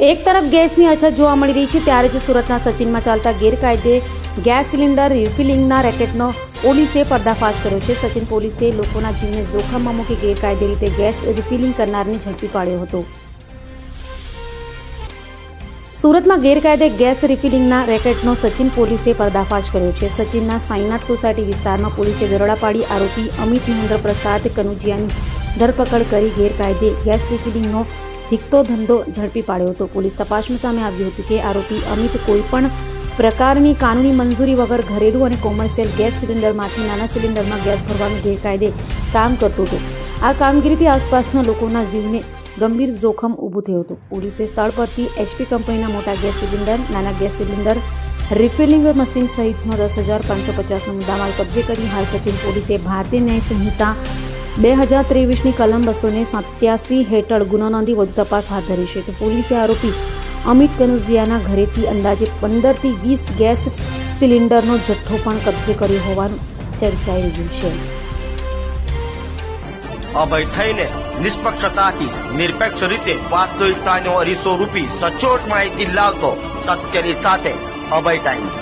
એક તરફ ગેસની અછત જોવા મળી રહી છે ત્યારે જ સુરતના સચિનમાં ચાલતા ગેરકાયદે ગેસ સિલિન્ડર રિફિલિંગના રેકેટનો પોલીસે પર્દાફાશ કર્યો છે. સચિન પોલીસે લોકોના જીવને જોખમમાં મૂકી ગેરકાયદે રીતે ગેસ રિફિલિંગ કરનારને ઝડપી પાડ્યો હતો. સુરતમાં ગેરકાયદે ગેસ રિફિલિંગના રેકેટનો સચિન પોલીસે પર્દાફાશ કર્યો છે. સચિનના સાઈનાથ સોસાયટી વિસ્તારમાં પોલીસે દરોડા પાડી આરોપી અમિત મહેન્દ્ર પ્રસાદ કનુજિયાની ધરપકડ કરી ગેરકાયદે ગેસ રિફિલિંગનો ધીકતો ધંધો ઝડપી પાડ્યો હતો. પોલીસ તપાસમાં સામે આવ્યું હતું કે આરોપી અમિત કોઈપણ પ્રકારની કાનૂની મંજૂરી વગર ઘરેલું અને કોમર્શિયલ ગેસ સિલિન્ડરમાંથી નાના સિલિન્ડરમાં ગેસ ભરવાનું ગેરકાયદે કામ કરતો હતો. આ કામગીરીથી આસપાસના લોકોના જીવને ગંભીર જોખમ ઊભું થયું હતું. પોલીસે સ્થળ પરથી HP કંપનીના મોટા ગેસ સિલિન્ડર, નાના ગેસ સિલિન્ડર, રિફિલિંગ મશીન સહિતનો 10,550નો મુદ્દામાલ કબજે કરી હાલ સચિન પોલીસે ભારતીય ન્યાય સંહિતા 2023ની કલમ 287 હેઠળ ગુનો નોંધી વધુ તપાસ હાથ ધરી છે. પોલીસે આરોપી અમિત કનુઝિયાના ઘરેથી અંદાજે 15 થી 20 ગેસ સિલિન્ડરનો જથ્થો પણ કબજે કર્યો હોવાનું ચર્ચાઈ રહ્યું છે. અભય થઈને નિષ્પક્ષતાથી નિરપેક્ષ રીતે વાસ્તવિકતાનો અરીસો રૂપી સચોટ માહિતી લાવતો સત્યની સાથે અભય ટાઈમ્સ.